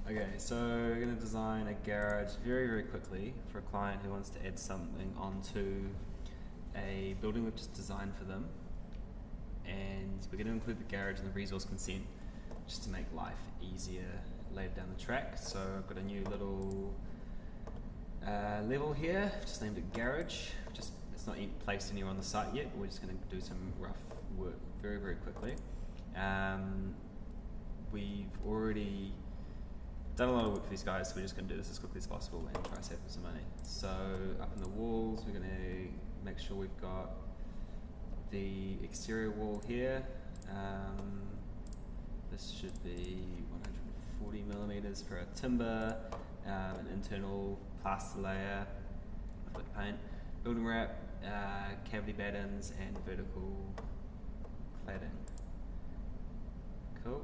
Okay, so we're going to design a garage very quickly for a client who wants to add something onto a building we've just designed for them. And we're going to include the garage in the resource consent just to make life easier later down the track. So I've got a new little level here, just named it garage. It's not placed anywhere on the site yet, but we're just going to do some rough work very quickly. We've already done a lot of work for these guys, so we're just going to do this as quickly as possible and try to save them some money. So up in the walls, we're going to make sure we've got the exterior wall here. This should be 140 millimeters for our timber, an internal plaster layer with wet paint, building wrap, cavity battens, and vertical cladding. Cool.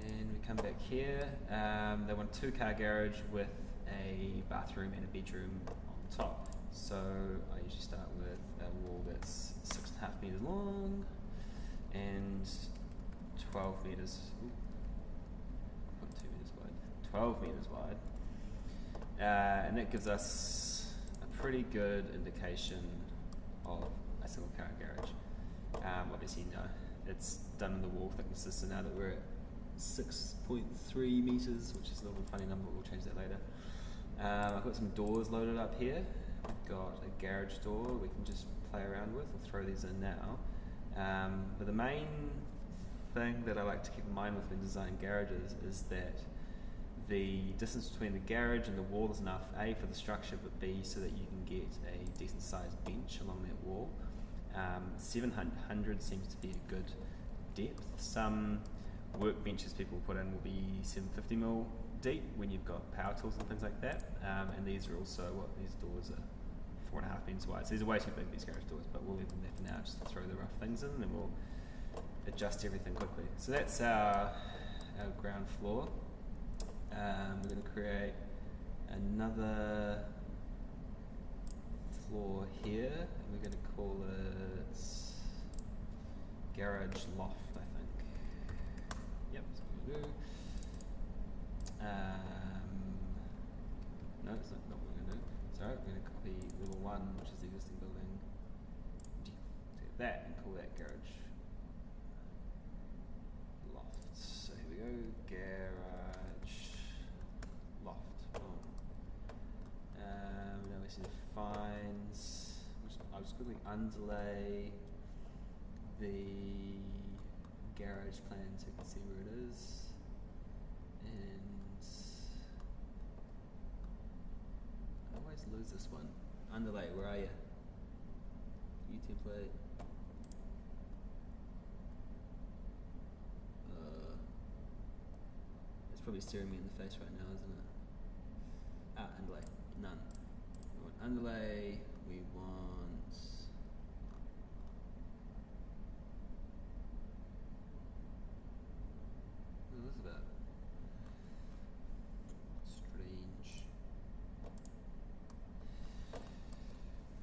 And we come back here. They want a 2-car garage with a bathroom and a bedroom on top. So I usually start with a wall that's 6.5 meters long and 12 meters. 0.2 meters wide. 12 meters wide, and that gives us a pretty good indication of a single car garage. Obviously, it's done in the wall thicknesses, so now that we're at 6.3 meters, which is a little funny number, we'll change that later. I've got some doors loaded up here. We've got a garage door we can just play around with. We'll throw these in now. But the main thing that I like to keep in mind with when designing garages is that the distance between the garage and the wall is enough, A, for the structure, but B, so that you can get a decent sized bench along that wall. 700 seems to be a good depth. Some workbenches people put in will be 750 mil deep when you've got power tools and things like that. And these are also, these doors are 4.5 meters wide. So these are way too big, these garage doors, but we'll leave them there for now just to throw the rough things in, and then we'll adjust everything quickly. So that's our ground floor. We're going to create another floor here, and we're going to call it garage loft, I think. Yep, that's what we're going to do. No, it's not what we're going to do. Sorry, we're going to copy level 1, which is the existing building. Take that and call that garage loft. So here we go, garage loft. Boom. Now we see the fines. I'll just quickly underlay the garage plan so you can see where it is. And I always lose this one. Underlay, where are you? View template. It's probably staring me in the face right now, isn't it? Underlay. None. We want underlay. We want. What is that? Strange.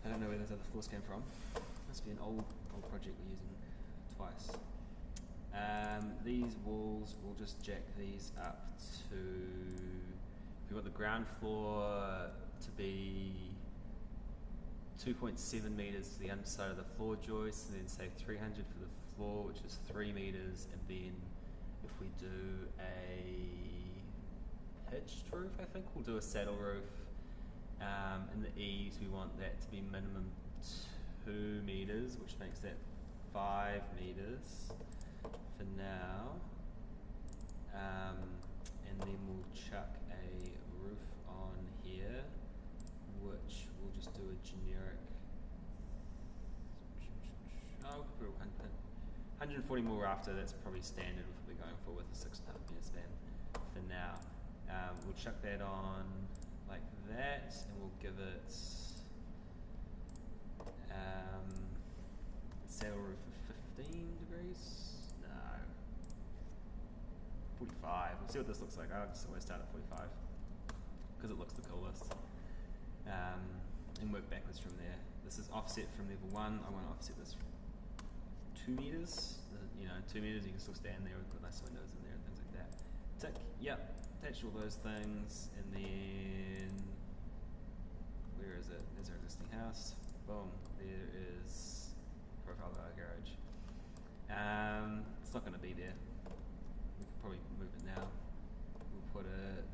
I don't know where those other floors came from. Must be an old project we're using twice. These walls, we'll just jack these up to. We want the ground floor to be 2.7 meters to the underside of the floor joist, and then say 300 for the floor, which is 3 meters, and then if we do a pitched roof, I think we'll do a saddle roof. In the eaves, we want that to be minimum 2 meters, which makes that 5 meters for now. And then we'll chuck a roof on here, which we'll just do a generic. Oh, 140 mil rafter. That's probably standard with what we're going for with a 6.5 meter span for now. We'll chuck that on like that, and we'll give it saddle roof of 15 degrees. No, 45. We'll see what this looks like. I just always start at 45 because it looks the coolest, and work backwards from there. This is offset from level 1. I want to offset this 2 meters. 2 meters, you can still stand there. We've got nice windows in there and things like that. Tick, yep, attach all those things, and then where is it? There's our existing house. Boom, there is profile of our garage. It's not going to be there. We can probably move it now. We'll put it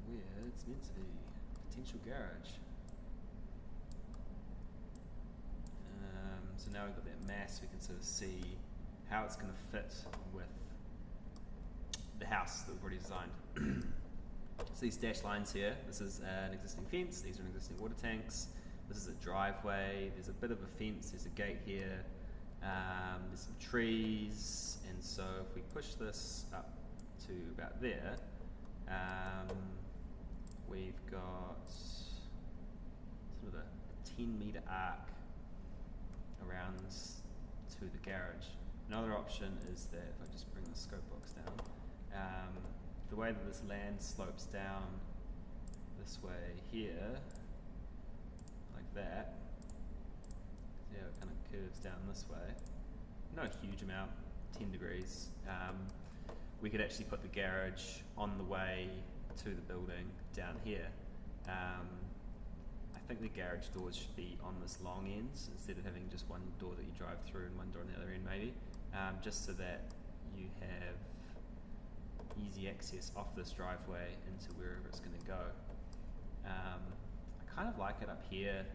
where it's meant to be. Potential garage. So now we've got that mass, we can sort of see how it's going to fit with the house that we've already designed. So these dashed lines here, this is an existing fence, these are existing water tanks, this is a driveway, there's a bit of a fence, there's a gate here, there's some trees, and so if we push this up to about there, we've got sort of a 10-meter arc around to the garage. Another option is that if I just bring the scope box down, the way that this land slopes down this way here, like that, yeah, it kind of curves down this way. No huge amount, 10 degrees. We could actually put the garage on the way to the building down here. I think the garage doors should be on this long end instead of having just one door that you drive through and one door on the other end maybe, just so that you have easy access off this driveway into wherever it's going to go. I kind of like it up here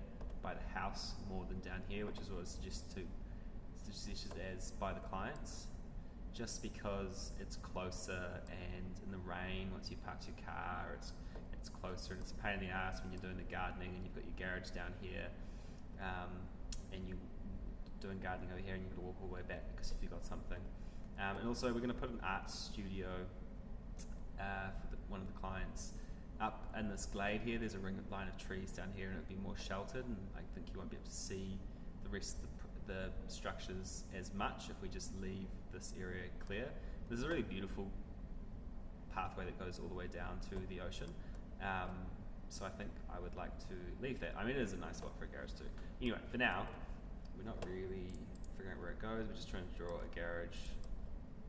by the house more than down here, which is what I suggested as by the clients, just because it's closer, and in the rain once you park your car it's closer, and it's a pain in the ass when you're doing the gardening and you've got your garage down here, and you're doing gardening over here and you've got to walk all the way back because if you've got something. And also we're going to put an art studio for one of the clients up in this glade here. There's a line of trees down here and it'll be more sheltered, and I think you won't be able to see the rest of the structures as much if we just leave this area clear. There's a really beautiful pathway that goes all the way down to the ocean. So I think I would like to leave that. I mean, it is a nice spot for a garage too. Anyway, for now, we're not really figuring out where it goes. We're just trying to draw a garage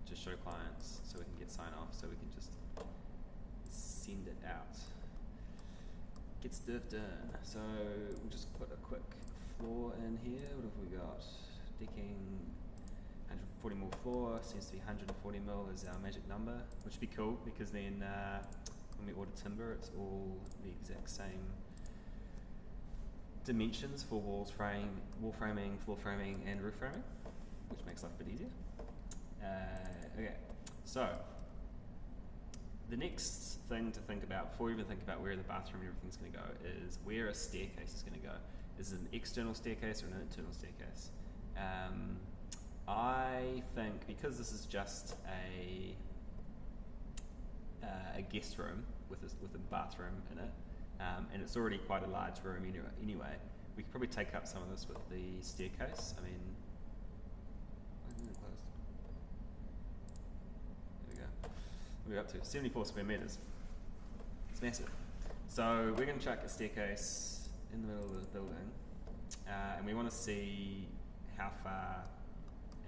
to show clients so we can get sign off, so we can just send it out. Get stuff done. So we'll just put a quick floor in here. What have we got? Decking 140 mil floor, seems to be 140 mil is our magic number, which would be cool because then when we order timber, it's all the exact same dimensions for wall framing, floor framing, and roof framing, which makes life a bit easier. Okay, so the next thing to think about before we even think about where the bathroom and everything's going to go is where a staircase is going to go. Is it an external staircase or an internal staircase? I think because this is just a guest room with a bathroom in it, and it's already quite a large room anyway, we could probably take up some of this with the staircase. I mean, why isn't it closed? There we go. What are we up to? 74 square meters. It's massive. So we're going to chuck a staircase in the middle of the building, and we want to see how far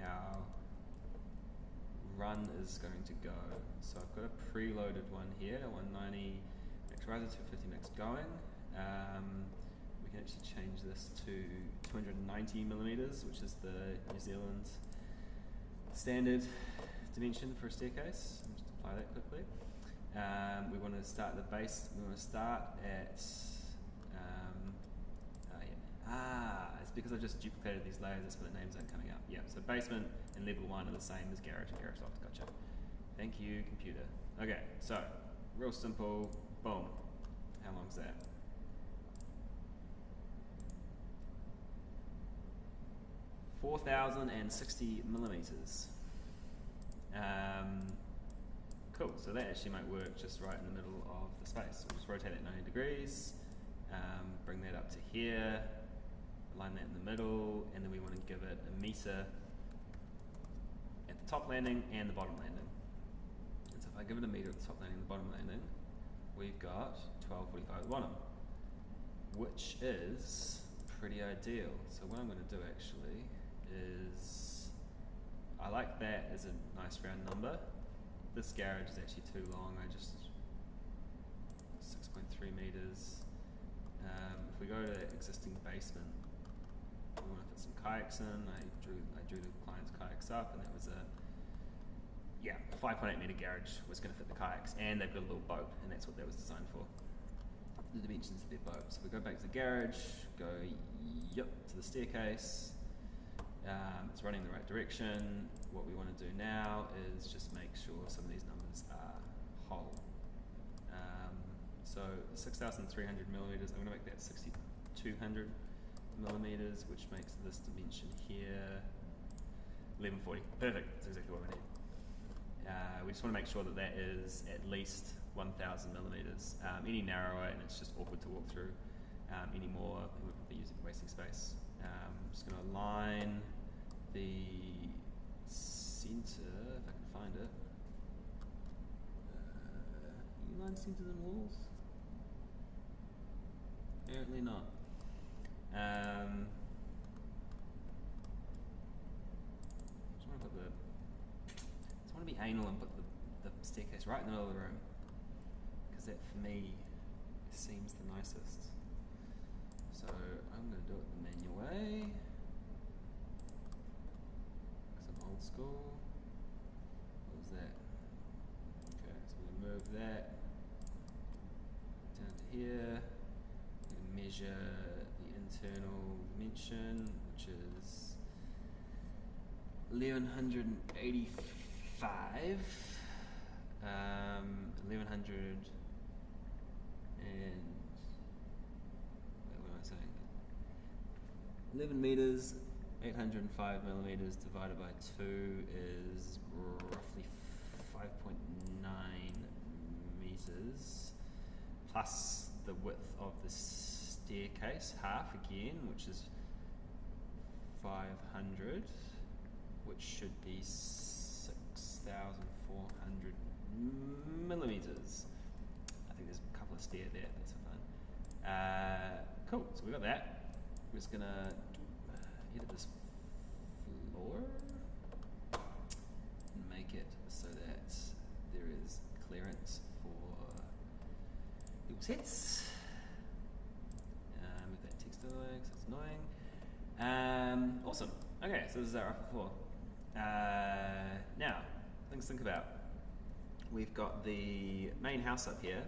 our run is going to go. So I've got a preloaded one here, 190 max riser, 250 max going. We can actually change this to 290 millimeters, which is the New Zealand standard dimension for a staircase. I'll just apply that quickly. We want to start the base. We want to start at it's because I've just duplicated these layers, that's why the names aren't coming up. Yeah, so basement and level 1 are the same as garage and garage loft. Gotcha. Thank you, computer. Okay, so real simple. Boom. How long's that? .4,060 millimeters. Cool. So that actually might work just right in the middle of the space. So we'll just rotate it 90 degrees. Bring that up to here. Line that in the middle, and then we want to give it a meter at the top landing and the bottom landing. And so if I give it a meter at the top landing and the bottom landing, we've got 1245 at the bottom, which is pretty ideal. So what I'm going to do actually is like that as a nice round number. This garage is actually too long. 6.3 meters. If we go to existing basement, we want to fit some kayaks in. I drew the client's kayaks up, and that was a 5.8 meter garage was going to fit the kayaks, and they've got a little boat, and that's what that was designed for. The dimensions of their boat. So we go back to the garage, go to the staircase. It's running in the right direction. What we want to do now is just make sure some of these numbers are whole. So 6,300 millimeters, I'm going to make that 6,200 millimeters, which makes this dimension here 1140. Perfect, that's exactly what we need. We just want to make sure that that is at least 1,000 millimeters. Any narrower, and it's just awkward to walk through. Any more, we would be wasting space. I'm just going to align the center, if I can find it. Can you line centers and walls? Apparently not. Just want to be anal and put the staircase right in the middle of the room, because that for me seems the nicest. So I'm going to do it the manual way, because I'm old school. What was that? Okay, so I'm going to move that down to here. I'm going to measure the internal dimension, which is 1185. 1100 and what am I saying? 11 meters, 805 millimeters divided by 2 is roughly 5.9 meters, plus the width of the staircase, half again, which is 500, which should be 6,400 millimeters. I think there's a couple of stair there, that's fine. Cool, so we got that. We're just gonna edit this floor and make it so that there is clearance for little sets. Move that text away because it's annoying. Awesome. Okay, so this is our upper floor. Now, things to think about. We've got the main house up here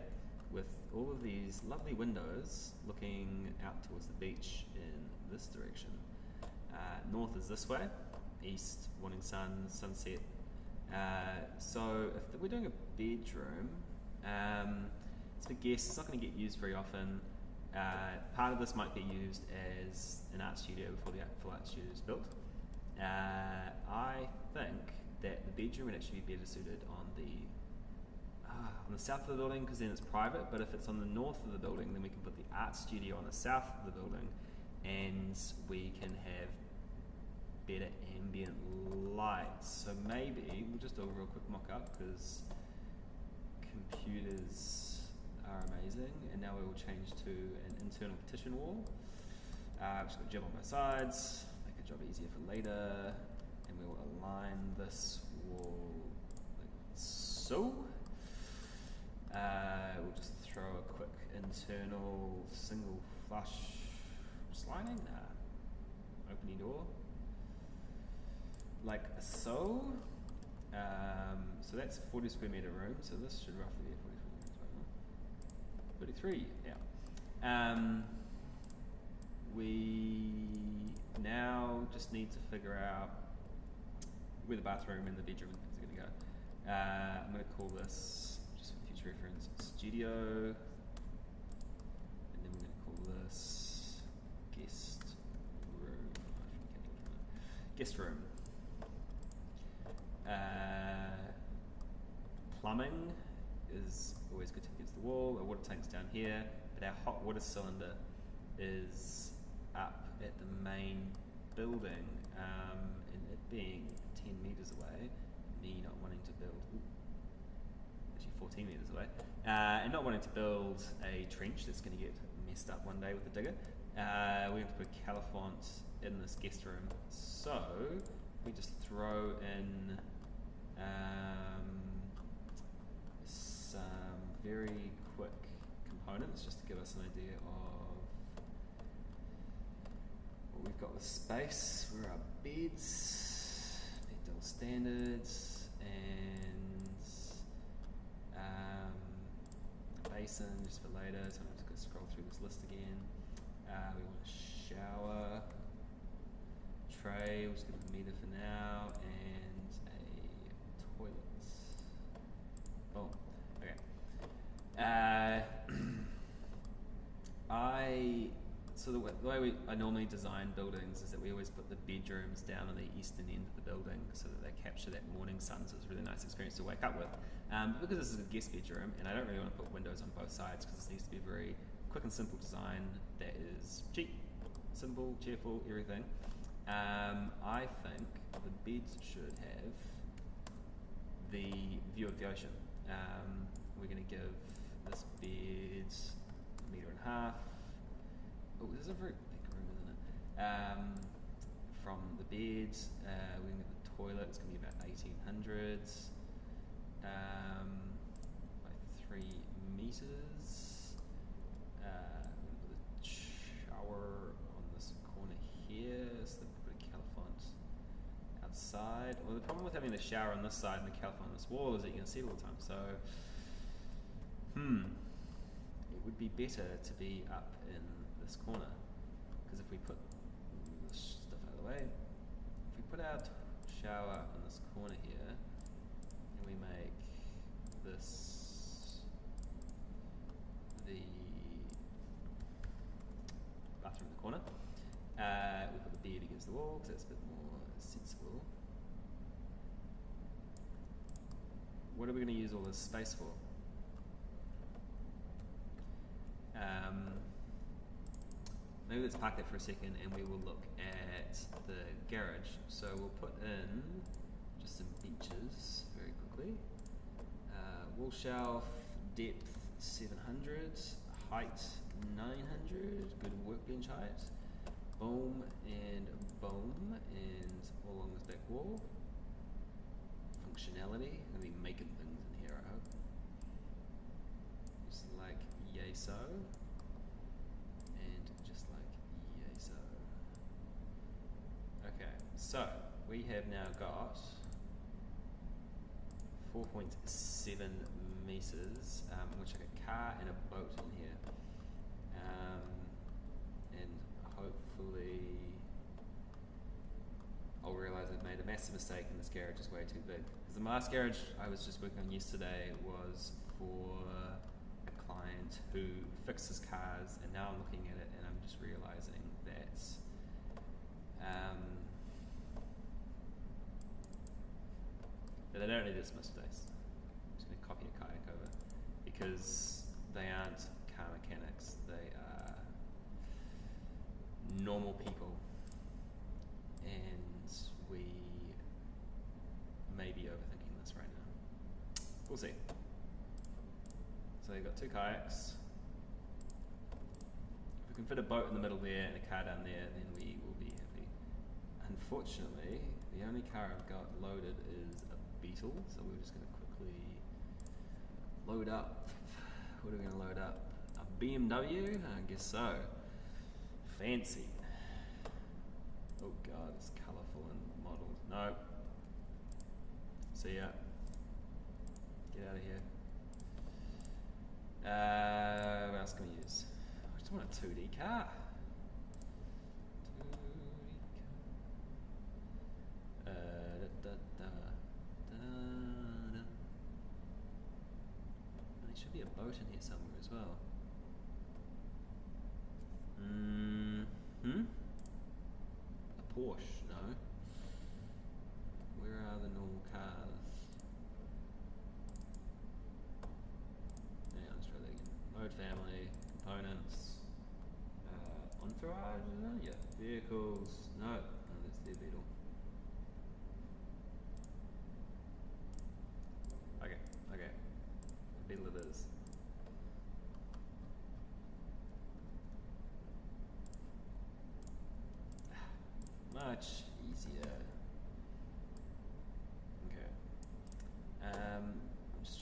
with all of these lovely windows looking out towards the beach in this direction. North is this way, east, morning sun, sunset. So if we're doing a bedroom, it's for guests, it's not going to get used very often. Part of this might be used as an art studio before the full art studio is built. I think that the bedroom would actually be better suited on the south of the building, because then it's private, but if it's on the north of the building, then we can put the art studio on the south of the building, and we can have better ambient light. So maybe we'll just do a real quick mock-up, because computers are amazing, and now we will change to an internal partition wall. Just got a jib on both sides, make a job easier for later, and we will align this wall like so. We'll just throw a quick internal single flush sliding, opening door, like so. So that's a 40 square meter room, so this should roughly be a 43, yeah. We now just need to figure out where the bathroom and the bedroom and things are going to go. I'm going to call this, just for future reference, studio, and then we're going to call this guest room. Guest room. Plumbing is always good to against the wall. Our water tank's down here, but our hot water cylinder is up at the main building, and it being 10 meters away, me not wanting to build, actually 14 meters away, and not wanting to build a trench that's going to get messed up one day with a digger, we're going to put a califont in this guest room. So we just throw in some very quick components just to give us an idea of what we've got with space. Where are beds, bed double standards, and a basin just for later, so I don't have to go scroll through this list again. We want a shower, tray, we're just going to meter for now, and a toilet. Boom. Okay. So the way I normally design buildings is that we always put the bedrooms down on the eastern end of the building so that they capture that morning sun, so it's a really nice experience to wake up with. But because this is a guest bedroom, and I don't really want to put windows on both sides because this needs to be a very quick and simple design that is cheap, simple, cheerful, everything. I think the beds should have the view of the ocean. We're going to give this bed 1.5 meters. Oh, this is a very big room, isn't it? From the bed, we're going to get the toilet. It's going to be about 1800s by 3 meters. We're going to put the shower on this corner here, so that we put a Califont outside. Well, the problem with having the shower on this side and the Califont on this wall is that you can see it all the time. So, it would be better to be up in this corner, because if we put this stuff out of the way, if we put our shower on this corner here, and we make this the bathroom in the corner, we put the bed against the wall because that's a bit more sensible. What are we going to use all this space for? Maybe let's park that for a second and we will look at the garage. So we'll put in just some benches very quickly. Wall shelf, depth 700, height 900, good workbench height. Boom and boom, and all along this back wall. Functionality, I'm going to be making things in here, I hope. Just like yay so. Okay, so we have now got 4.7 meters, which like a car and a boat in here, and hopefully I'll realise I've made a massive mistake and this garage is way too big. Because the last garage I was just working on yesterday was for a client who fixes cars, and now I'm looking at it and I'm just realising that but they don't need this much space. I'm just going to copy a kayak over, because they aren't car mechanics, they are normal people, and we may be overthinking this right now. We'll see. So you've got 2 kayaks. If we can fit a boat in the middle there and a car down there, then we will be happy. Unfortunately, the only car I've got loaded is a Beetle, so we're just going to quickly load up. What are we going to load up? A BMW? I guess so. Fancy. Oh god, it's colourful and modelled. No. See ya. Get out of here. What else can we use? I just want a 2D car. 2D car. There should be a boat in here somewhere as well. A Porsche, no. Where are the normal cars? Yeah, let's try that again. Mode family, components, entourage, is it? Yeah. Vehicles, no, that's their Beetle. Okay. Beetle it is. Much easier.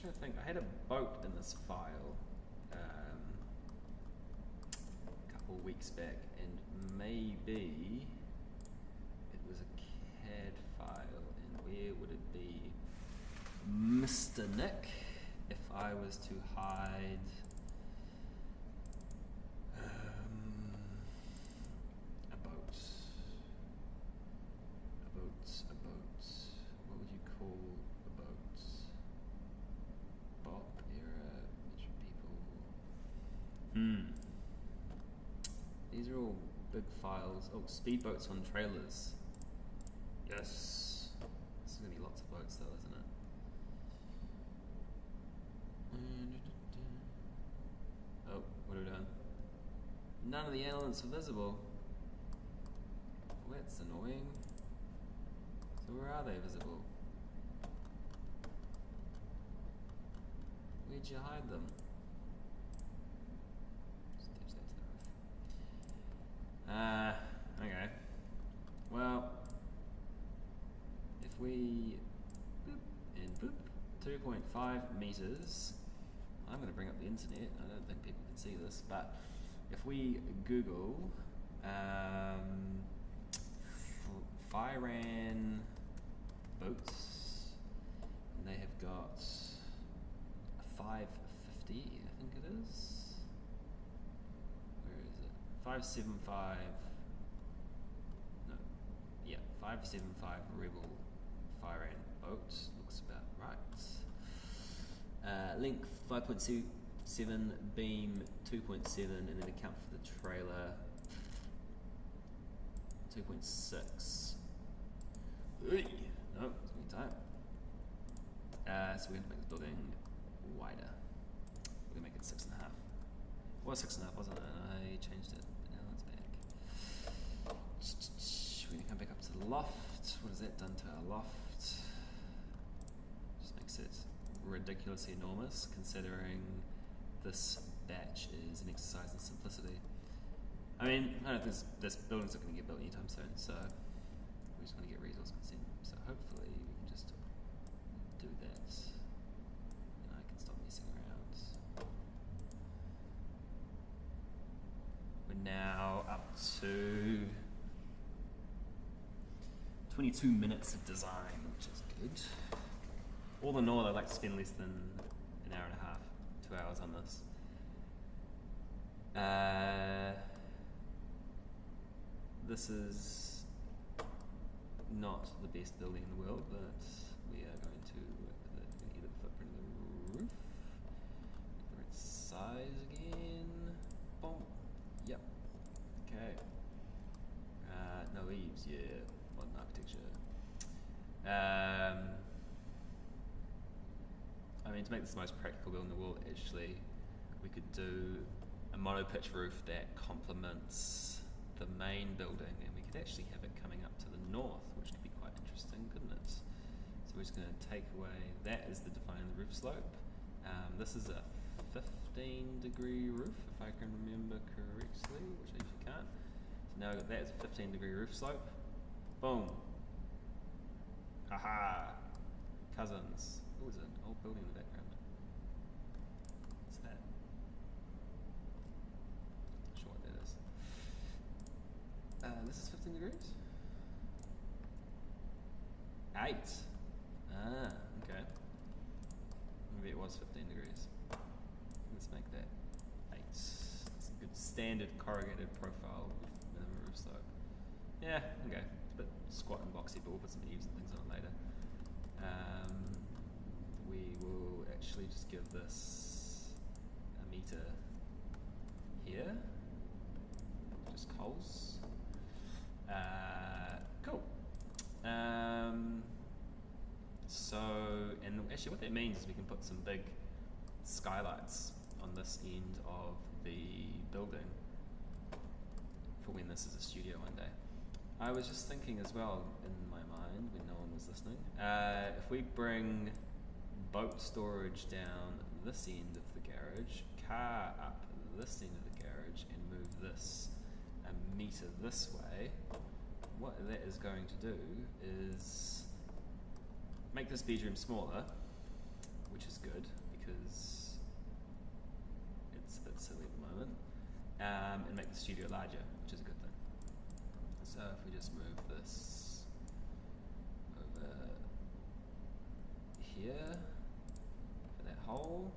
trying to think. I had a boat in this file a couple weeks back, and maybe it was a CAD file. And where would it be? Mr. Nick, if I was to hide a boat. What would you call a boat? Bop, era, metro people. These are all big files. Oh, speedboats on trailers. Yes. This is going to be lots of boats though, isn't it? Oh, what are we doing? None of the elements are visible. Well, that's annoying. So where are they visible? Where'd you hide them? Just attach that to the roof. Okay. Well, if we boop and boop, 2.5 meters. I'm going to bring up the internet. I don't think people can see this, but if we Google Firan boats, and they have got a 550, I think it is. Where is it? 575. No, yeah, 575 Rebel Firan boat. Looks about right. Length 5.7, beam 2.7, and then account for the trailer 2.6. No, it's going to be tight. So we're going to make the building wider. We're going to make it 6.5. It was 6.5, wasn't it? I changed it, but now it's back. We're going to come back up to the loft. What has that done to our loft? Just makes it ridiculously enormous, considering this batch is an exercise in simplicity. I mean, I don't think this building's not going to get built anytime soon, so we just want to get resource consent. So hopefully we can just do that, and I can stop messing around. We're now up to 22 minutes of design, which is good. All in all, I'd like to spend less than an hour and a half, 2 hours on this. This is not the best building in the world, but we are going to work with it. We need the footprint of the roof. The right size again. Boom. Yep. Okay. No eaves, yeah. Modern architecture. I mean, to make this the most practical building in the world, actually, we could do a mono-pitch roof that complements the main building, and we could actually have it coming up to the north, which could be quite interesting, couldn't it? So we're just going to take away, that is the defining the roof slope. This is a 15-degree roof, if I can remember correctly, which I usually can't. So now that is a 15-degree roof slope. Boom. Haha. Cousins. What was it? An old building in the background. What's that? Not sure what that is. This is 15 degrees? 8. Ah, okay. Maybe it was 15 degrees. Let's make that 8. That's a good standard corrugated profile with minimum roof slope. Yeah, okay. It's a bit squat and boxy, but we'll put some eaves and things on it later. We will actually just give this a meter here. Just coals. Cool. So, and actually what that means is we can put some big skylights on this end of the building for when this is a studio one day. I was just thinking as well in my mind when no one was listening, if we bring boat storage down this end of the garage, car up this end of the garage, and move this a meter this way, what that is going to do is make this bedroom smaller, which is good because it's a bit silly at the moment, and make the studio larger, which is a good thing. So if we just move this over here for that hole,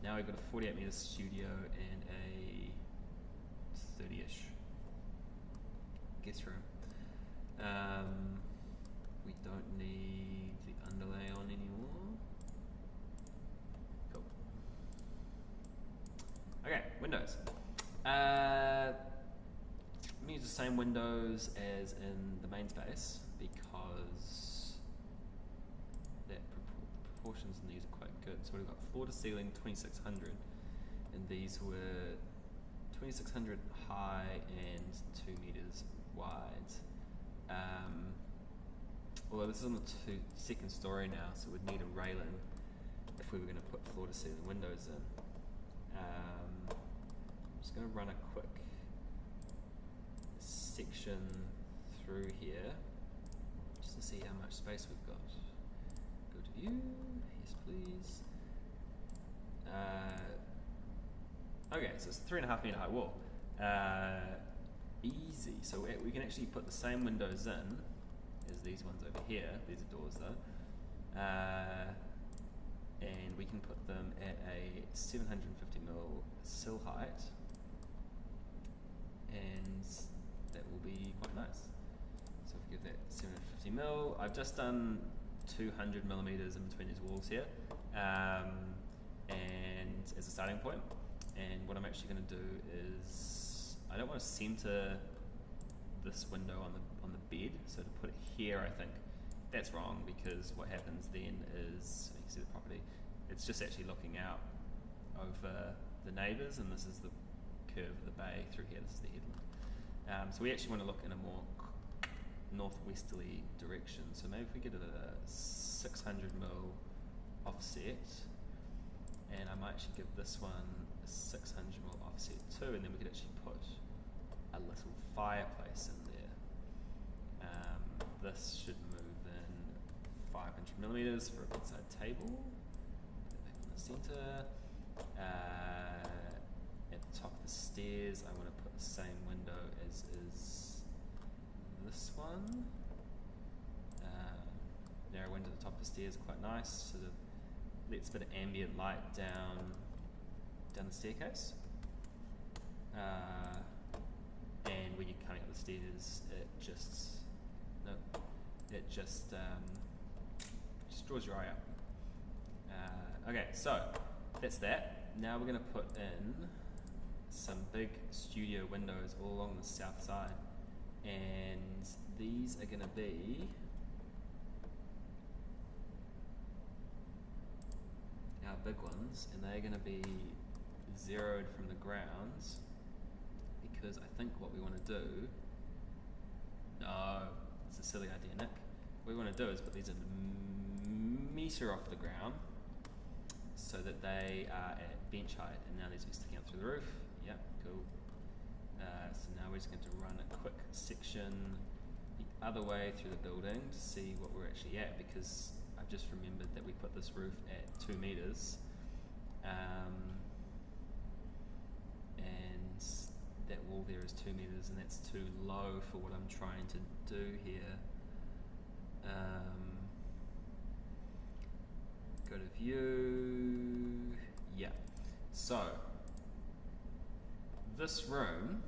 now we've got a 48 meter studio and a 30-ish guest room. We don't need the underlay on anymore. Cool. Okay, windows. I'm going to use the same windows as in the main space because that proportions in these are quite good. So we've got floor to ceiling 2600, and these were 2600 high and 2 meters wide. Although this is on the second story now, so we'd need a railing if we were going to put floor to ceiling windows in. I'm just going to run a quick section through here just to see how much space we've got. Go to view, yes please. Okay, so it's a 3.5 meter high wall. Easy, so we can actually put the same windows in as these ones over here. These are doors though. And we can put them at a 750mm sill height, and that will be quite nice. So if we give that 750mm, I've just done 200mm in between these walls here, and as a starting point. And what I'm actually going to do is, I don't want to center this window on the bed, so to put it here, I think that's wrong, because what happens then is, you can see the property, it's just actually looking out over the neighbours, and this is the curve of the bay through here, this is the headland. So we actually want to look in a more northwesterly direction, so maybe if we get a 600mm offset, and I might actually give this one a 600mm offset too, and then we could actually put a little fireplace in there. This should move in 500mm for a bedside table. Put it back in the centre. At the top of the stairs, I want to put the same window as is this one. Narrow window at the top of the stairs, quite nice. Sort of lets a bit of ambient light down the staircase. And when you're coming up the stairs, it just draws your eye up. Okay, so that's that. Now we're going to put in some big studio windows all along the south side, and these are going to be our big ones, and they're going to be zeroed from the grounds, because I think what we want to do, no, it's a silly idea, Nick. What we want to do is put these a metre off the ground so that they are at bench height, and now these are sticking up through the roof. Yep, cool. So now we're just going to run a quick section the other way through the building to see what we're actually at, because I've just remembered that we put this roof at 2 meters, and that wall there is 2 meters, and that's too low for what I'm trying to do here. Go to view, yeah. So, this room,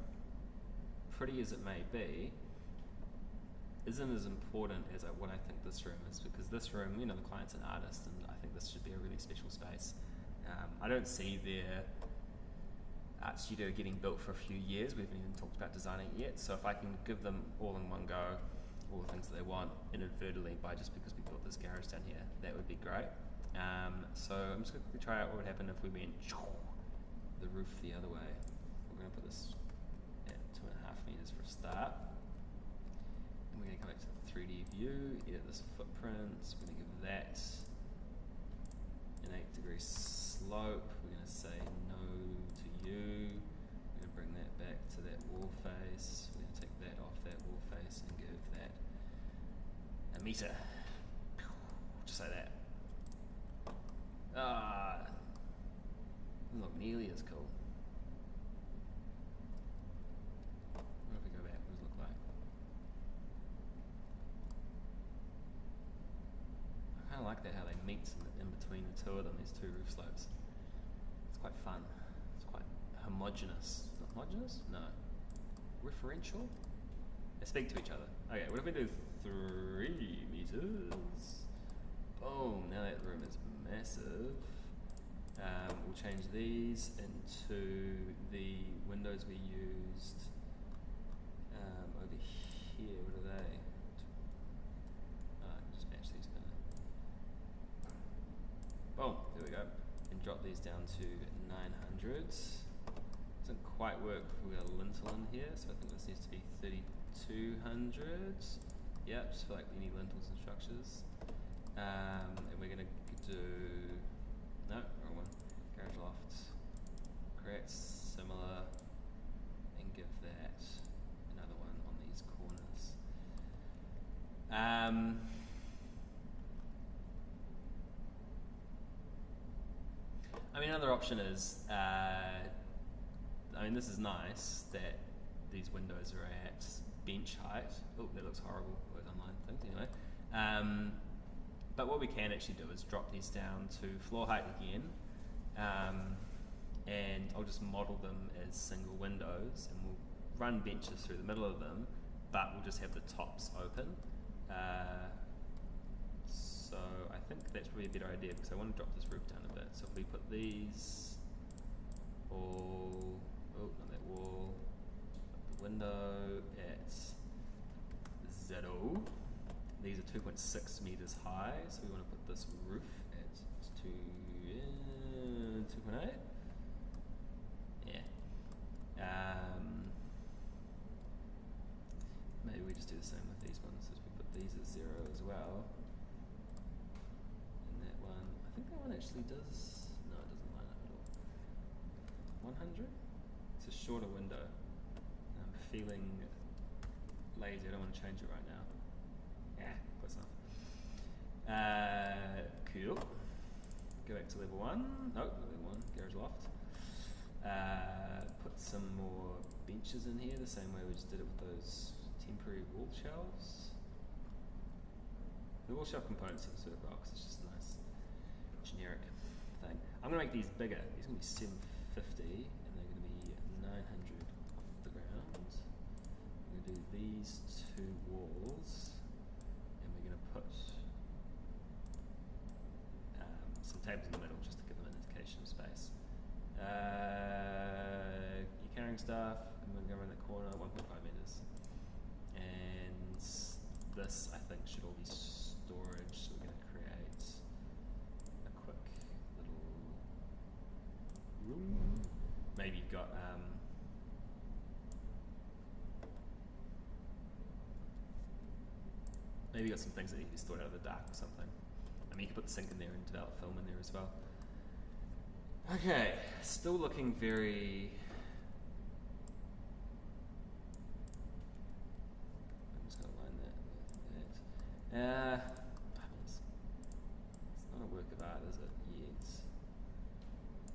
pretty as it may be, isn't as important as what I think this room is, because this room, you know, the client's an artist, and I think this should be a really special space. I don't see their art studio getting built for a few years. We haven't even talked about designing it yet, so if I can give them all in one go, all the things that they want inadvertently by just because we built this garage down here, that would be great. So I'm just going to quickly try out what would happen if we went the roof the other way. We're going to put this at 2.5 meters for a start. And we're going to come back to the 3D view, edit this footprint. We're going to give that an 8-degree slope. We're going to say no to you. We're going to bring that back to that wall face. We're going to take that off that wall face and give that a meter. Just like that. Doesn't look nearly as cool. What if we go back? What does it look like? I kind of like that how they meet in between the two of them, these two roof slopes. It's quite fun. It's quite homogeneous. Not homogeneous? No. Referential? They speak to each other. Okay, what if we do 3 meters? Boom, now that room is massive. We'll change these into the windows we used over here. What are they? Just match these together. Boom, there we go. And drop these down to 900. Doesn't quite work with a lintel in here, so I think this needs to be 3200. Yeah, just feel like we need lintels and structures. And we're going to do, no, wrong one, garage loft, create similar, and give that another one on these corners. I mean, another option is, I mean, this is nice that these windows are at bench height. Oh, that looks horrible with online things anyway. But what we can actually do is drop these down to floor height again, and I'll just model them as single windows, and we'll run benches through the middle of them, but we'll just have the tops open. So I think that's probably a better idea because I want to drop this roof down a bit. So if we put these all, oh, not that wall, the window at 0. These are 2.6 meters high, so we want to put this roof at 2.8. Yeah. Maybe we just do the same with these ones. So we put these at 0 as well. And that one, I think that one actually does. No, it doesn't line up at all. 100. It's a shorter window. And I'm feeling lazy. I don't want to change it right now. Yeah, close enough. Cool. Go back to level 1. Nope, not level 1. Garage loft. Put some more benches in here, the same way we just did it with those temporary wall shelves. The wall shelf components are sort of rocks. It's just a nice generic thing. I'm going to make these bigger. These are going to be 750, and they're going to be 900 off the ground. I'm going to do these 2 walls. Put some tables in the middle just to give them an indication of space. You're carrying stuff, and we're going to go around the corner 1.5 meters. And this, I think, should all be storage, so we're going to create a quick little room. Maybe you've got maybe you got some things that need to be stored out of the dark or something. I mean, you could put the sink in there and develop film in there as well. Okay, still looking very... I'm just going to line that with that. It's not a work of art, is it? Yet.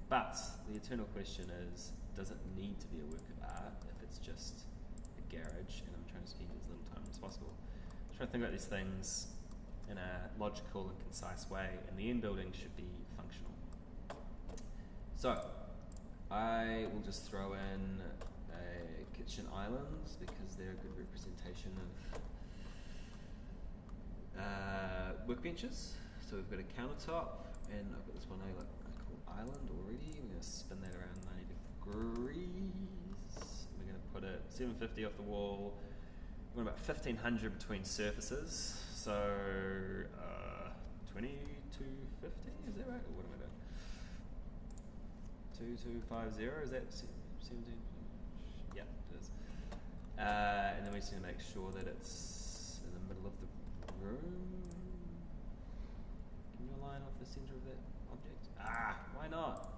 But the eternal question is, does it need to be a work of art if it's just a garage and I'm trying to spend as little time as possible? Try to think about these things in a logical and concise way, and the end building should be functional. So, I will just throw in a kitchen islands because they're a good representation of workbenches. So we've got a countertop, and I've got this one I call island already. We're going to spin that around 90 degrees. We're going to put it 750 off the wall. We're about 1500 between surfaces, so 2250, is that right? Or what am I doing? 2250, is that 17? Yeah, it is. And then we just need to make sure that it's in the middle of the room. Can you align off the center of that object? Why not?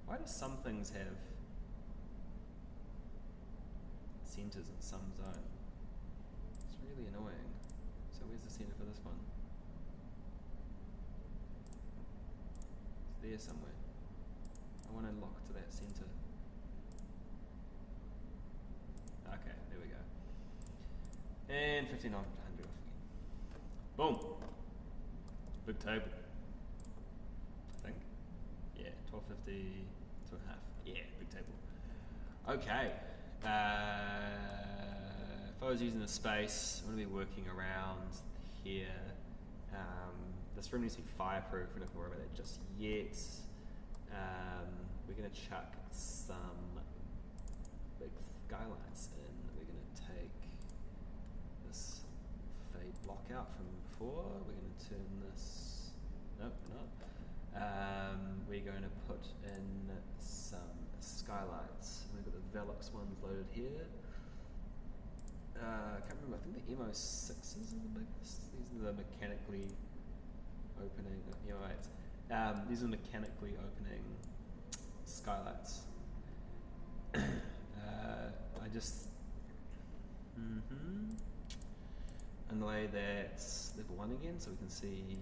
Why do some things have centers and some don't? Really annoying. So where's the center for this one? It's there somewhere. I want to lock to that center. Okay, there we go. And 1500 off again. Boom! Big table. I think. Yeah, 1250, 2.5. Yeah, big table. Okay. If I was using the space, I'm going to be working around here. This room needs to be fireproof. We're not going to worry about that just yet. We're going to chuck some big skylights in. We're going to take this fade block out from before. We're going to turn this. Nope, not. We're going to put in some skylights. We've got the Velux ones loaded here. I can't remember. I think the MO6s are the biggest. These are the mechanically opening. MO8s. These are mechanically opening skylights. I just underlay that level 1 again, so we can see.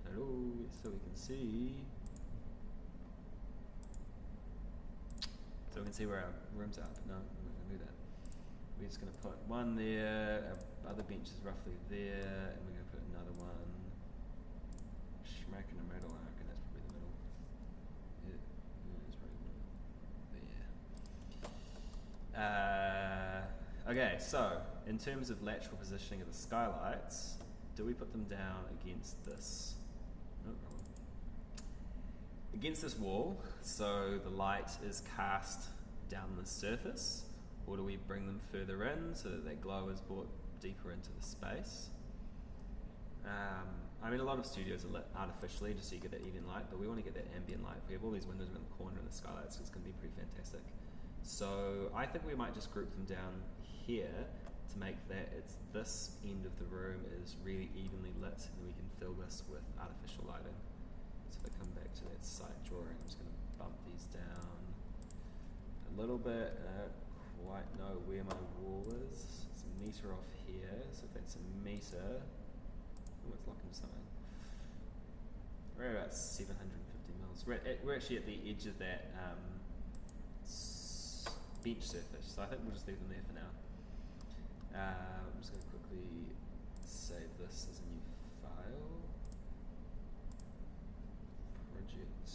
Hello, so we can see. So we can see where our rooms are, but no, we're not going to do that. We're just going to put one there, our other bench is roughly there, and we're going to put another one smack in the middle. I reckon that's probably the middle. Yeah, it's probably the middle. Okay, so in terms of lateral positioning of the skylights, do we put them down against this? No, wrong. Against this wall, so the light is cast down the surface, or do we bring them further in so that that glow is brought deeper into the space? I mean, a lot of studios are lit artificially just so you get that even light, but we want to get that ambient light. We have all these windows around the corner and the skylights, so it's going to be pretty fantastic. So I think we might just group them down here to make that it's this end of the room is really evenly lit, and we can fill this with artificial lighting. So if I come back to that site drawing, I'm just going to bump these down a little bit. I don't quite know where my wall is. It's a meter off here, so if that's a meter, oh, it's locking something. We're about 750 mils. We're actually at the edge of that bench surface, so I think we'll just leave them there for now. I'm just going to quickly save this as a new file. Project.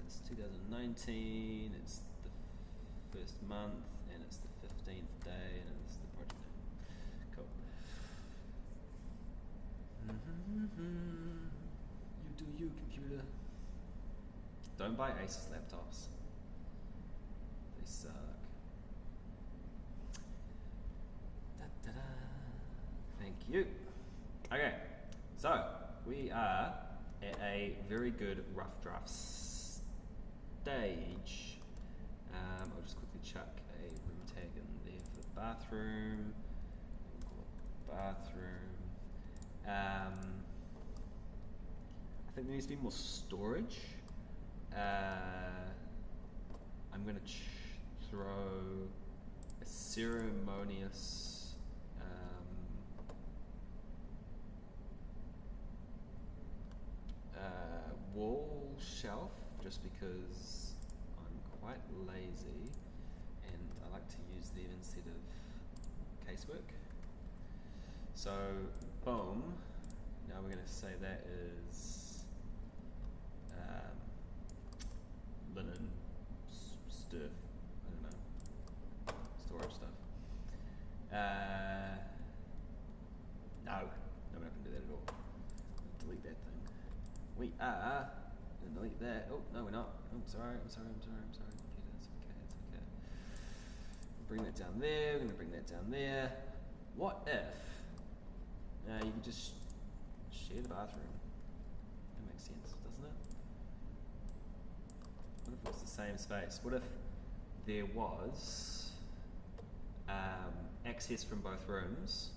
It's 2019. It's the first month, and it's the 15th day, and it's the project name. Cool. You do you, computer. Don't buy Asus laptops. They suck. Da-da-da. Thank you. Okay, so we are at a very good rough draft stage. I'll just quickly chuck a room tag in there for the bathroom. We'll call it bathroom. I think there needs to be more storage. I'm going to throw a ceremonious wall shelf, just because I'm quite lazy and I like to use them instead of casework. So, boom. Now we're going to say that is linen stuff. I don't know. Storage stuff. No, we're not going to do that at all. Delete that thing. We are going to delete that. Oh, no, we're not. Oh, I'm sorry. Computer, it's okay. Bring that down there. We're going to bring that down there. What if you could just share the bathroom? That makes sense, doesn't it? What if it was the same space? What if there was access from both rooms?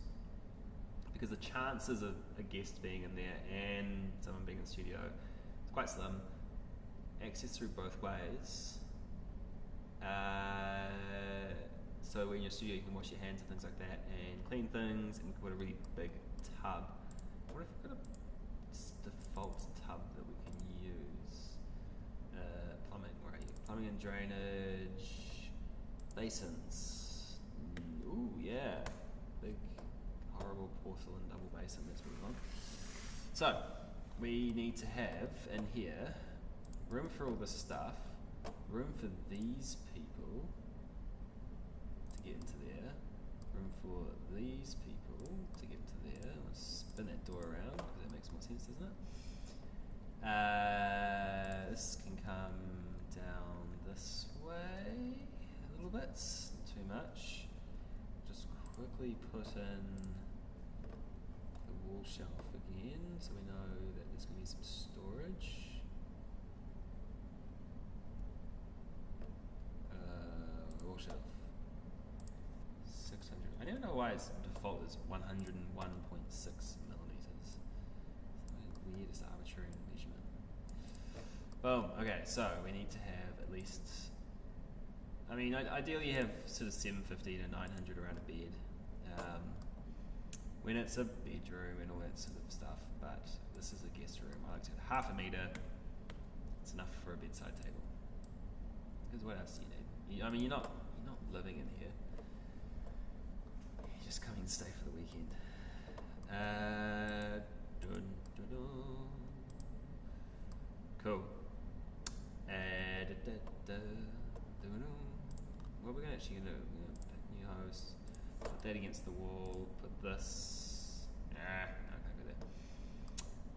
Because the chances of a guest being in there and someone being in the studio is quite slim. Access through both ways. So in your studio you can wash your hands and things like that and clean things, and put a really big tub. What if we've got a default tub that we can use? Plumbing, where are you? Plumbing and drainage. Basins. Ooh, yeah. Big, horrible porcelain double basin. That's what we want. So, we need to have in here room for all this stuff, room for these people to get into there, room for these people to get into there. Let's spin that door around because that makes more sense, doesn't it? This can come down this way a little bit, not too much. Just quickly put in the wall shelf again so we know that there's going to be some storage. Wall shelf. 600. I don't know why its default is 101.6 millimeters. It's the weirdest arbitrary measurement. Boom. Okay, so we need to have at least. I mean, ideally you have sort of 750 to 900 around a bed. When it's a bedroom and all that sort of stuff, but this is a guest room. I like to have half a meter. It's enough for a bedside table. Because what else do you need? I mean, you're not living in here. You're just coming to stay for the weekend. Dun, dun, dun. Cool. What we're actually going to do, we're going to pick new host, put that against the wall, put this. No, I can't go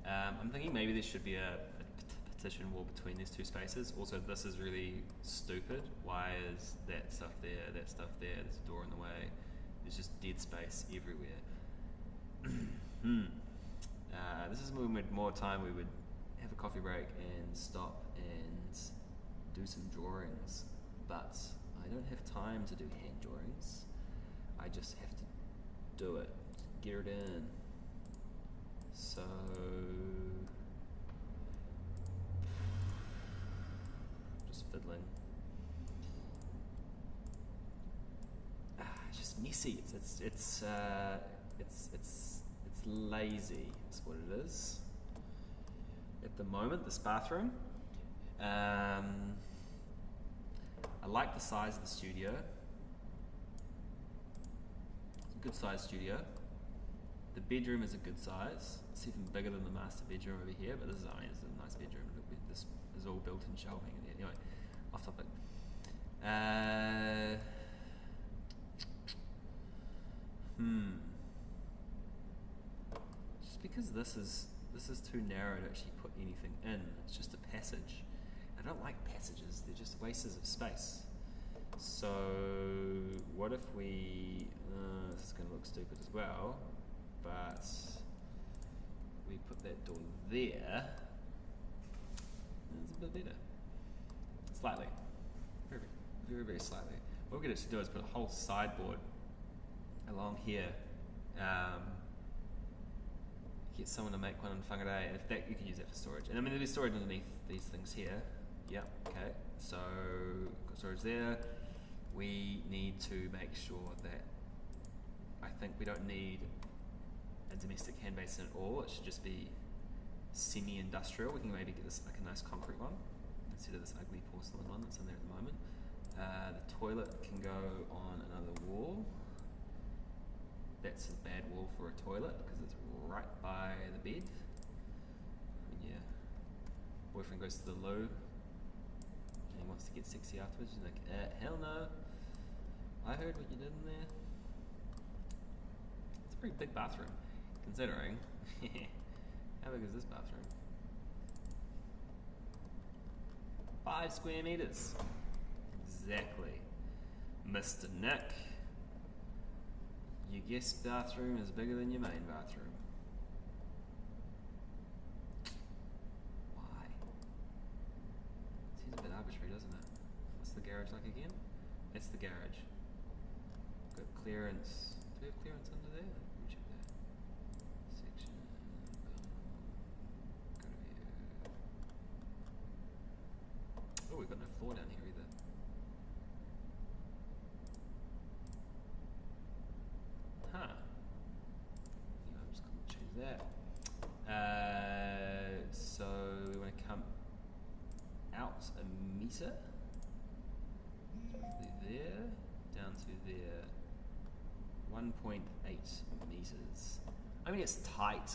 there. I'm thinking maybe there should be a partition wall between these two spaces. Also, this is really stupid. Why is that stuff there, there's a door in the way? There's just dead space everywhere. This is when we had more time, we would have a coffee break and stop and do some drawings. But I don't have time to do hand drawings. I just have to do it, get it in. So just fiddling. It's just messy. It's lazy. Is what it is. At the moment, this bathroom. I like the size of the studio. It's a good size studio. The bedroom is a good size. It's even bigger than the master bedroom over here, but this is a nice bedroom. This is all built-in shelving in here. Anyway, off topic. Just because this is too narrow to actually put anything in. It's just a passage. I don't like passages. They're just wastes of space. So what if we? This is going to look stupid as well, but we put that door there. It's a bit better. Slightly. Very, very, very slightly. What we're going to do is put a whole sideboard along here. Get someone to make one in Whangarei, and if that, you can use that for storage. And I mean, there'll be storage underneath these things here. Yep, okay. So, got storage there. We need to make sure that, I think we don't need a domestic hand basin at all. It should just be semi-industrial. We can maybe get this like a nice concrete one instead of this ugly porcelain one that's in there at the moment. The toilet can go on another wall. That's a bad wall for a toilet because it's right by the bed. And yeah, boyfriend goes to the loo and he wants to get sexy afterwards. He's like, hell no. I heard what you did in there. It's a pretty big bathroom, considering. How big is this bathroom? 5 square meters. Exactly. Mr. Nick. Your guest bathroom is bigger than your main bathroom. Why? Seems a bit arbitrary, doesn't it? What's the garage like again? It's the garage. Got clearance. Do we have clearance under there? Let me check that. Section. Go to view. Oh, we've got no floor down here either. Huh. Yeah, I'm just going to change that. So we want to come out a meter, there, down to there, 1.8 meters. I mean, it's tight.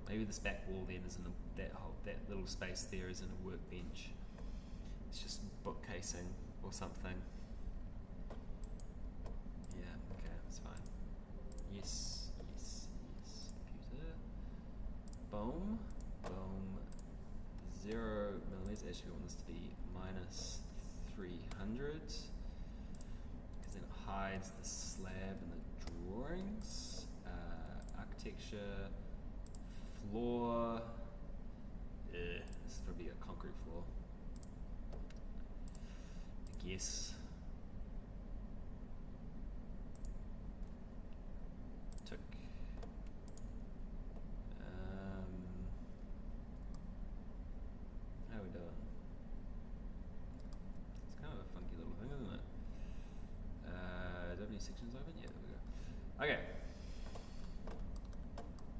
Maybe this back wall then isn't that little space there isn't a workbench. It's just bookcasing or something. Yeah, okay, that's fine. Yes, yes, yes. Computer. Boom, boom. 0 millimeters. Actually, we want this to be minus 300 because then it hides the slab in the drawings. Architecture, floor. This is probably a concrete floor. I guess. Tick. How are we doing? It's kind of a funky little thing, isn't it? Do I have any sections open? Yeah, there we go. Okay.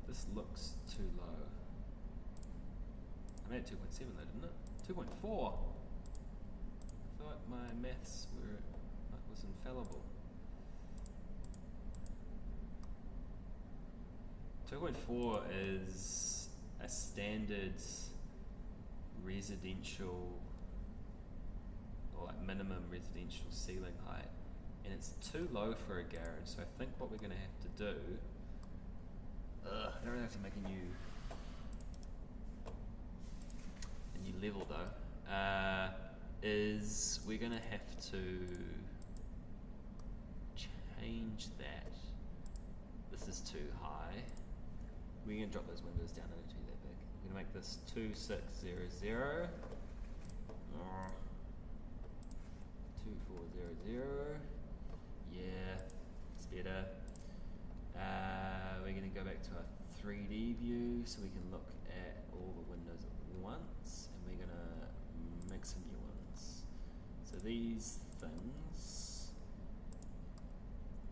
This looks too low. I made it 2.7 though, didn't it? 2.4! I thought my maths was infallible. 2.4 is a standard residential, or like minimum residential ceiling height, and it's too low for a garage, so I think what we're going to have to do, I don't really have to make a new level though, is we're going to have to change that. This is too high. We're going to drop those windows down, I don't need to be that big. We're going to make this 2600, 2400, yeah, it's better. We're going to go back to our 3D view so we can look at all the windows at once, and we're going to make some new ones. So these things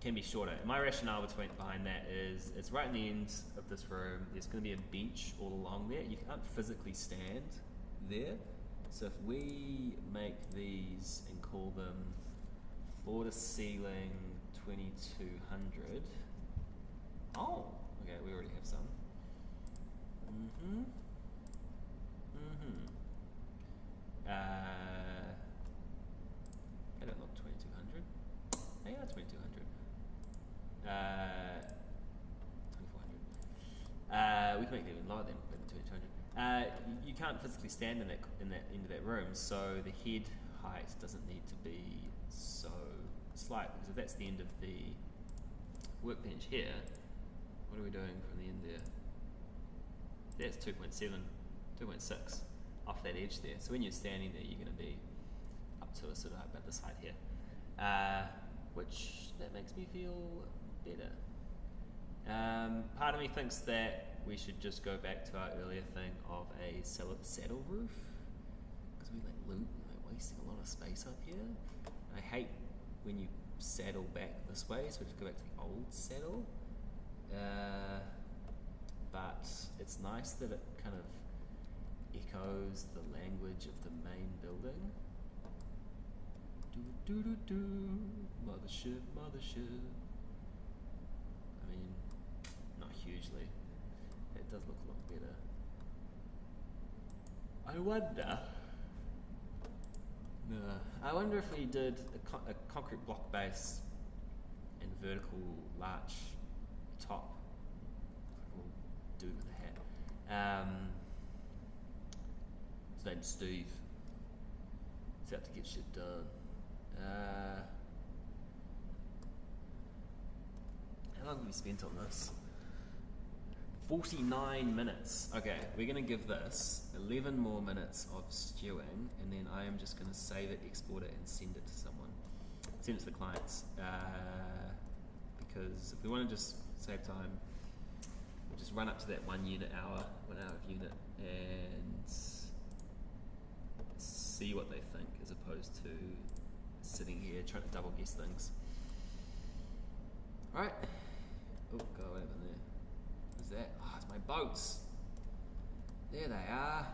can be shorter. And my rationale behind that is it's right in the end of this room. There's going to be a bench all along there. You can't physically stand there. So if we make these and call them floor to ceiling 2200. Oh, okay, we already have some. They don't look 2200. They are 2200. 2400. We can make them even lower than 2200. You can't physically stand in that end of that room, so the head height doesn't need to be so slight, because if that's the end of the workbench here, what are we doing from the end there? That's 2.7, 2.6 off that edge there. So when you're standing there, you're going to be up to a sort of about this height here, which that makes me feel better. Part of me thinks that we should just go back to our earlier thing of a saddle roof, because we like wasting a lot of space up here. I hate when you saddle back this way, so we just go back to the old saddle. But it's nice that it kind of echoes the language of the main building. Mothership, mothership. I mean, not hugely. It does look a lot better. I wonder if we did a concrete block base and vertical larch top. We'll do it with a hat. His name's Steve. He's out to get shit done. How long have we spent on this? 49 minutes. Okay, we're going to give this 11 more minutes of stewing, and then I am just going to save it, export it, and send it to someone. Send it to the clients. Because if we want to just save time, we'll just run up to that 1 hour of unit, and see what they think, as opposed to sitting here trying to double guess things. Alright. Oh god, what happened there? Where's that? Oh, it's my boats. There they are.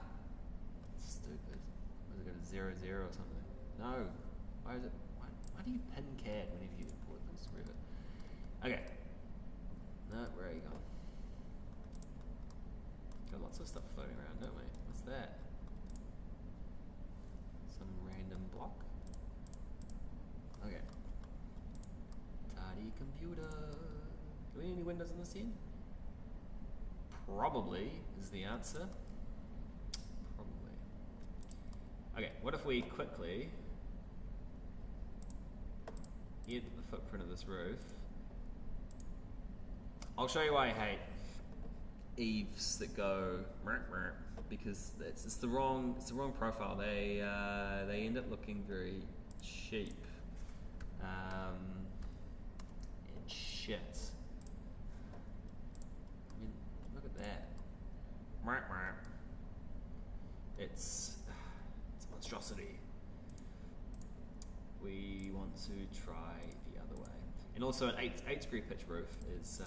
Stupid. Was it got a 0, 0 or something? No. Why is it? Why do you pin CAD whenever you import things to Revit? Okay. No, where are you going? Got lots of stuff floating around, don't we? What's that? Some random block? Okay. Tidy computer. Do we need any windows on this end? Probably is the answer. Probably. Okay, what if we quickly edit the footprint of this roof? I'll show you why I hate eaves that go because it's the wrong profile. They end up looking very cheap and shit. I mean, look at that. It's a monstrosity. We want to try the other way. And also an 8 screw pitch roof is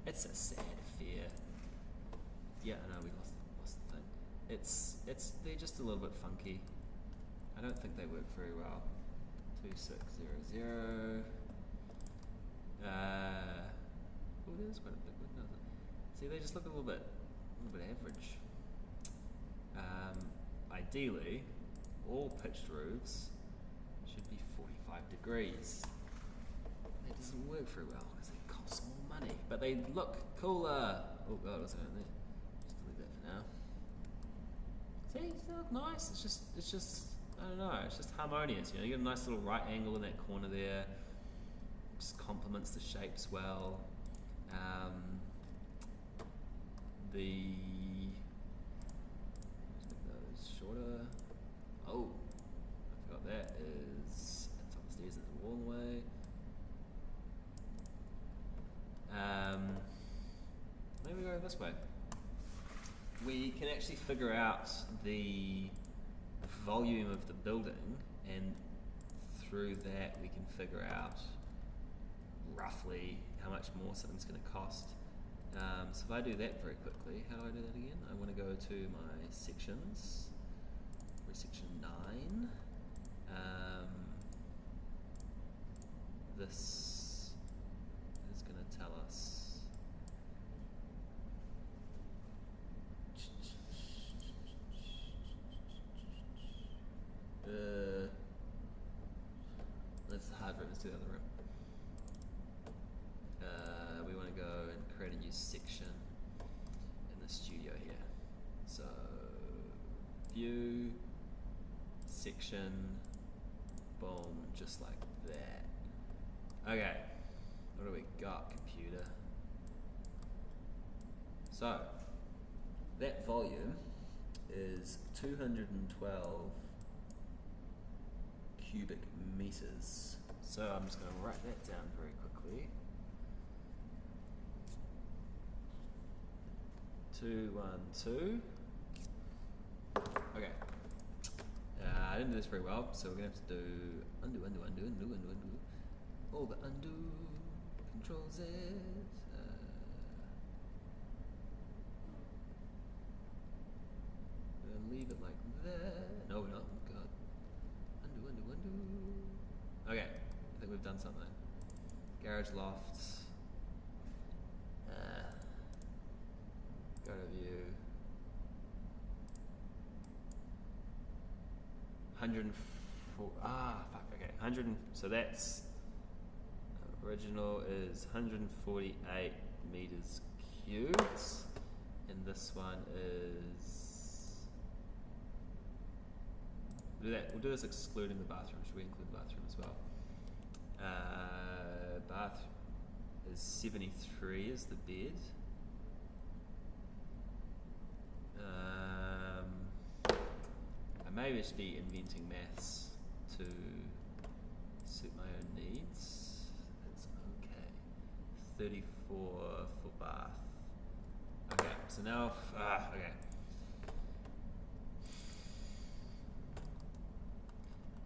it's a sad affair. Yeah, I know we lost the thing. They're just a little bit funky. I don't think they work very well. 2600. Oh, there's quite a big one, doesn't it? See, they just look a little bit average. Ideally, all pitched roofs should be 45 degrees. That doesn't work very well because they cost more money, but they look cooler. Oh god, what's going on there? Just delete that for now. See, they look nice. It's just I don't know. It's just harmonious. You know, you get a nice little right angle in that corner there. Just complements the shapes well. Let's make those shorter. Oh, I forgot that is at the top of the stairs. There's a wall in the way. Maybe we go this way. We can actually figure out the volume of the building, and through that we can figure out roughly how much more something's going to cost. So if I do that very quickly, how do I do that again? I want to go to my sections, section 9. This is going to tell us that's the hard room, let's do the other room. We want to go and create a new section in the studio here. So, view, section, boom, just like that. Okay, what do we got, computer? So, that volume is 212 cubic meters. So I'm just going to write that down very quickly. 212. Okay. I didn't do this very well, so we're going to have to do undo. All the undo, Control Z. We're going to leave it like that. No, we're not. Oh, God. Undo. Okay, I think we've done something. Garage lofts. Go to view. 104. Fuck. Okay, 100. So that's original is 148 meters cubed, and this one is. We'll do this excluding the bathroom. Should we include the bathroom as well? Bath is 73 is the bed. I may just be inventing maths to suit my own needs. That's okay. 34 for bath. Okay, so now, okay.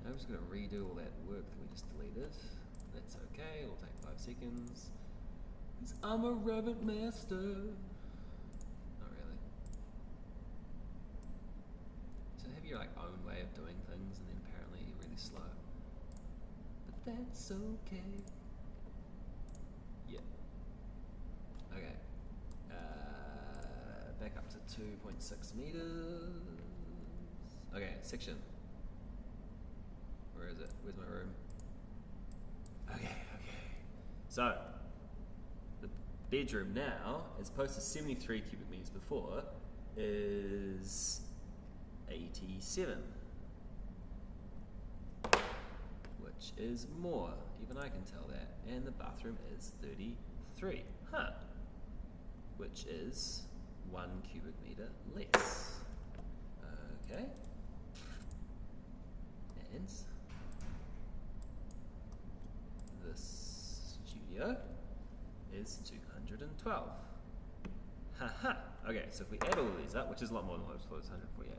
I'm just going to redo all that work that we just deleted. That's okay, it'll take 5 seconds. 'Cause I'm a rabbit master. Not really. So have your like own way of doing things, and then apparently you're really slow. But that's okay. Yeah. Okay. Back up to 2.6 meters. Okay, section. Where is it? Where's my room? Okay. So, the bedroom now, as opposed to 73 cubic meters before, is 87. Which is more. Even I can tell that. And the bathroom is 33. Huh. Which is 1 cubic meter less. Okay. And this studio is 212. Haha. Okay, so if we add all of these up, which is a lot more than what I was supposed to 148.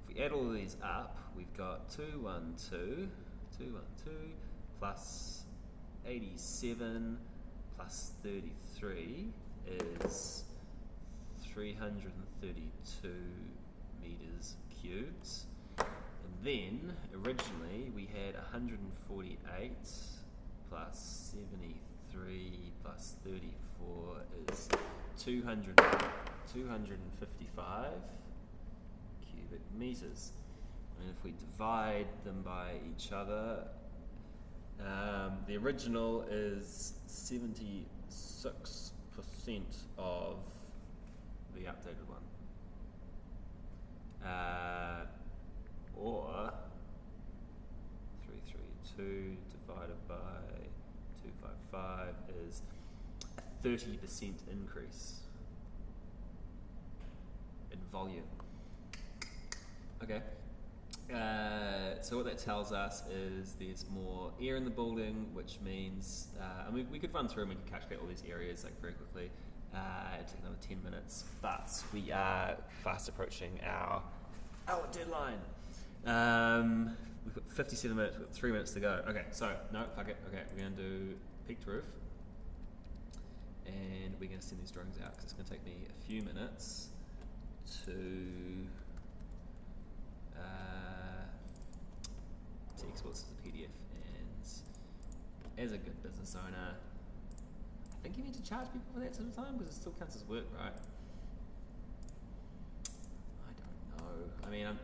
If we add all of these up, we've got 212 plus 87 plus 33 is 332 meters cubed. And then originally we had 148 plus 73 plus 34 is 255 cubic meters. And if we divide them by each other, the original is 76% of the updated one. Or 332 divided by 255 is a 30% increase in volume. Okay. So what that tells us is there's more air in the building, which means, and we could run through and we could calculate all these areas like very quickly. It'll take another 10 minutes, but we are fast approaching our deadline. We've got 57 minutes, we've got 3 minutes to go. Okay, so, no, fuck it. Okay, we're going to do peaked roof. And we're going to send these drawings out because it's going to take me a few minutes to export this as a PDF. And as a good business owner, I think you need to charge people for that sort of time because it still counts as work, right? I don't know. I mean, if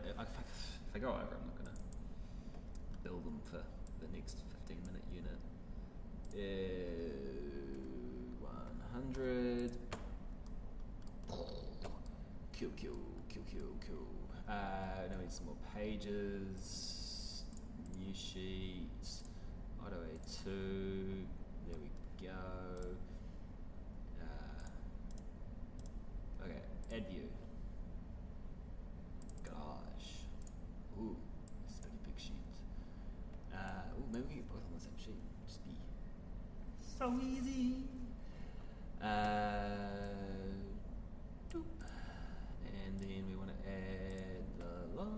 I go over, I'm not going to bill them for the next 15-minute unit. 100. Cool. Now we need some more pages. New sheet. Auto A2. There we go. Okay, add view. Gosh. Ooh, this is a pretty big sheet. Ooh, maybe we can get both on the same sheet. Just be so easy. Doop. And then we want to add the loft.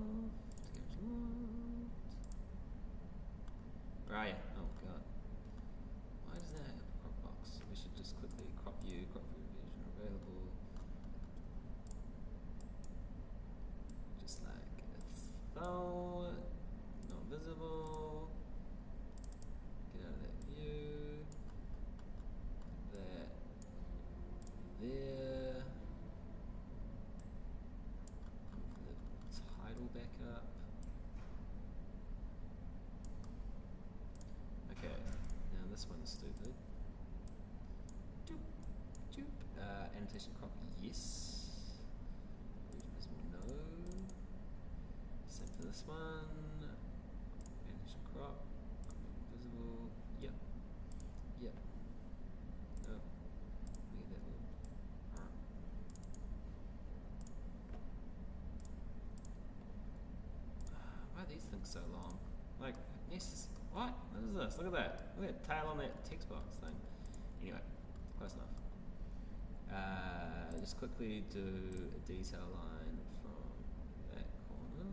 Where are you? Oh god. Why does that have a crop box? We should just quickly crop view vision available. Just like so. Not visible. Get out of that view. That there. Move the title back up. Okay, now this one's stupid. Doop, doop. Annotation crop, yes. Region visible, no. Same for this one. Annotation crop, visible, yep. No. We get that little. Why are these things so long? Like, yes. What? What is this? Look at that. Look at that tail on that text box thing. Anyway, close enough. Just quickly do a detail line from that corner.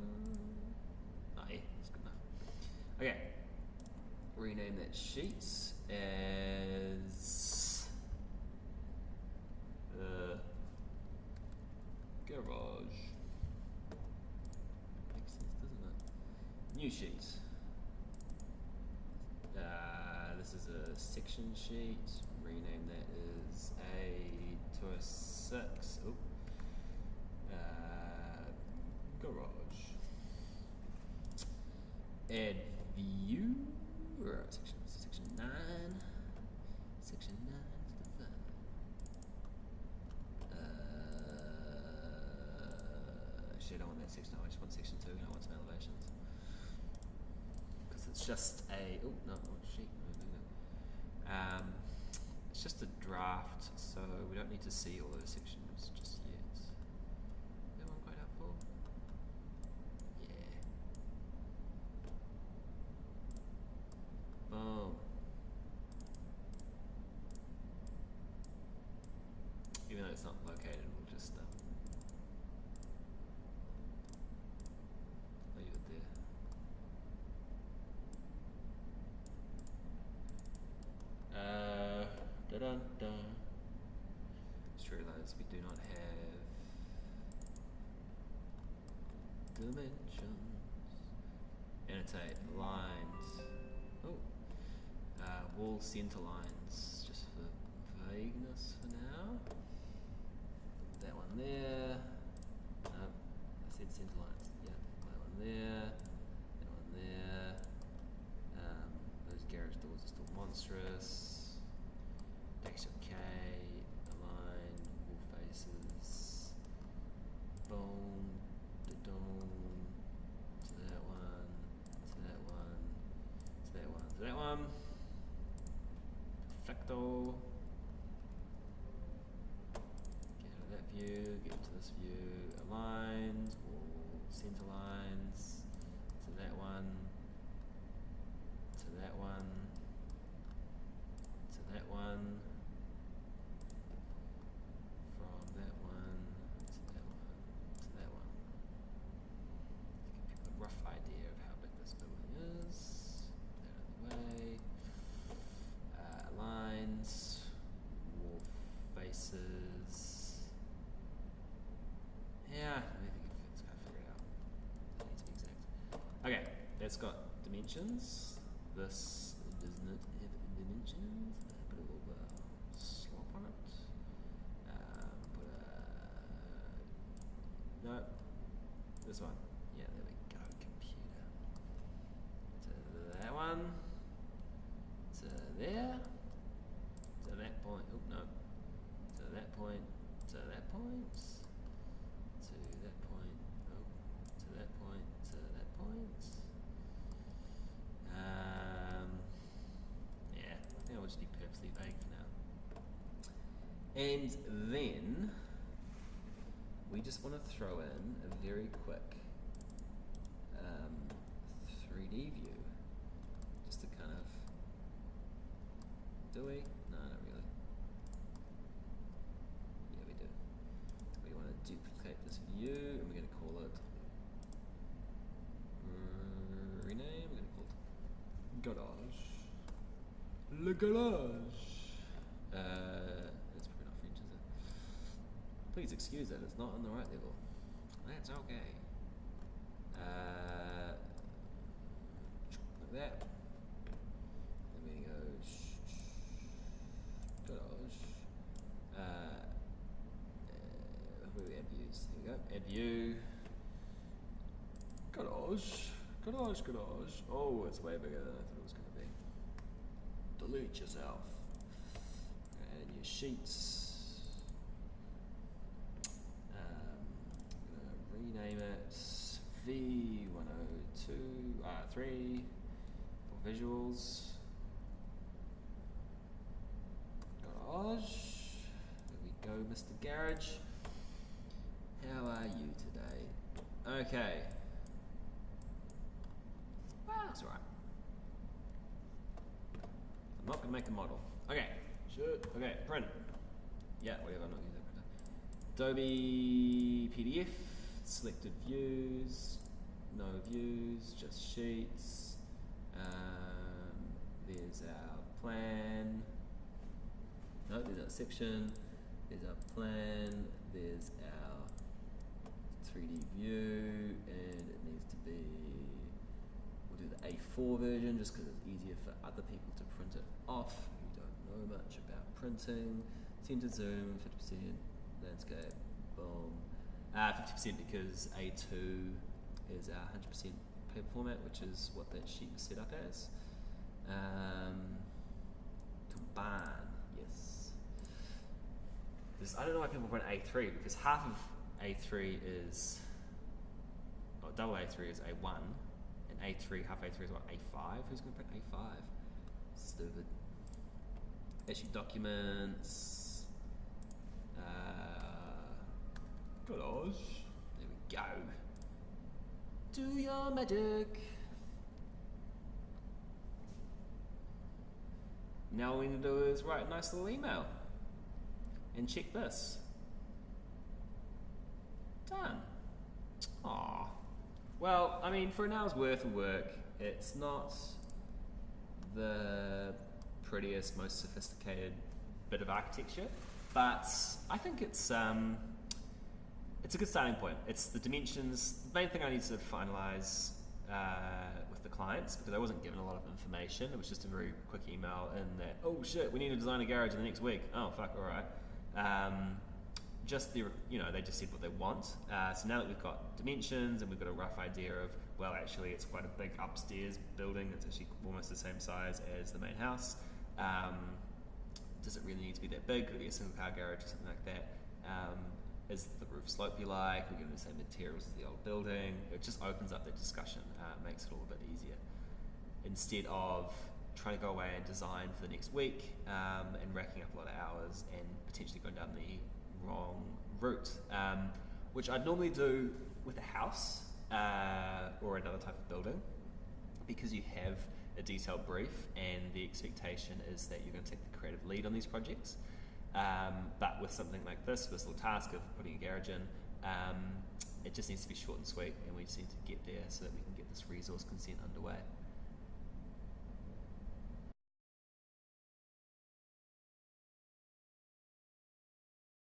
Oh yeah, that's good enough. Okay. Rename that sheet as new sheet. This is a section sheet. Rename that as A to a 6. Oop. Garage. Add view. We're at section 9. Section 9 is the fun. Actually, I don't want that section. I just want section 2 and I want some elevations. Because it's just a. Oh, no, sheet. It's just a draft, so we don't need to see all those sections just yet. Is that one quite helpful? Yeah. Boom. Even though it's not located, we'll just leave it there. Da-dun-dun. Just realised we do not have dimensions. Annotate lines. Oh. Wall centre lines, just for vagueness for now. That one there. No, I said centre lines. Yeah, that one there. That one there. Those garage doors are still monstrous. Text OK, align, wall faces, boom, da-dome, to that one, to that one, to that one, to that one. Perfecto. Get out of that view, get into this view, aligned, wall, center lines, to that one, to that one, to that one. That one to that one to that one. To give people a rough idea of how big this building is. Get that out of the way. Lines, wall faces. Yeah, I think it's kind of figured out. Doesn't need to be exact. Okay, that's got dimensions. This does not have dimensions. Put a little slop on it. No, this one. Yeah, there we go, computer. To that one. To there. To that point. Oh, no. To that point. To that point. To that point. Oh, to that point. To that point. Yeah, I think I'll just be purposely vague for now. And then we just want to throw in a very quick 3D view, just to kind of, do we? No, not really. Yeah, we do. We want to duplicate this view, and we're going to call it, rename, we're going to call it Garage. Le Garage. That's probably not French, is it? Please excuse that, it's not on the right level. That's okay. Like that. Then we go Garage. Where do we add views? Here we go. Add view. Garage. Garage, garage. Oh, it's way bigger than I thought it was going to be. Delete yourself. Add your sheets. Rename it V102, 3 for visuals. Garage. There we go, Mr. Garage. How are you today? Okay. Well, that's alright. I'm not going to make a model. Okay. Should. Okay, print. Yeah, whatever, I'm not using that printer. Adobe PDF. Selected views, no views, just sheets. There's our plan. No, there's our section. There's our plan. There's our 3D view, and it needs to be A4 version just because it's easier for other people to print it off who don't know much about printing. Center zoom, 50% landscape, boom. 50% because A2 is our 100% paper format, which is what that sheet was set up as. Combine, yes. I don't know why people print A3, because half of A3 is, double A3 is A1, and A3, half A3 is what, A5? Who's going to print A5? Stupid. Issue documents. Collage. There we go. Do your magic. Now all we need to do is write a nice little email and check this. Done. Aww. Well, I mean, for an hour's worth of work, it's not the prettiest, most sophisticated bit of architecture, but I think it's a good starting point. It's the dimensions. The main thing I need to finalise with the clients, because I wasn't given a lot of information. It was just a very quick email in that, oh shit, we need to design a garage in the next week. Oh fuck, all right. Just the, they just said what they want. So now that we've got dimensions and we've got a rough idea of, well, actually it's quite a big upstairs building. It's actually almost the same size as the main house. Does it really need to be that big? Could it be a single car garage or something like that? Is the roof slope you like? We're going to the same materials as the old building. It just opens up the discussion, makes it all a bit easier. Instead of trying to go away and design for the next week and racking up a lot of hours and potentially going down the wrong route, which I'd normally do with a house or another type of building, because you have a detailed brief and the expectation is that you're going to take the creative lead on these projects. But with something like this little task of putting a garage in, it just needs to be short and sweet, and we just need to get there so that we can get this resource consent underway.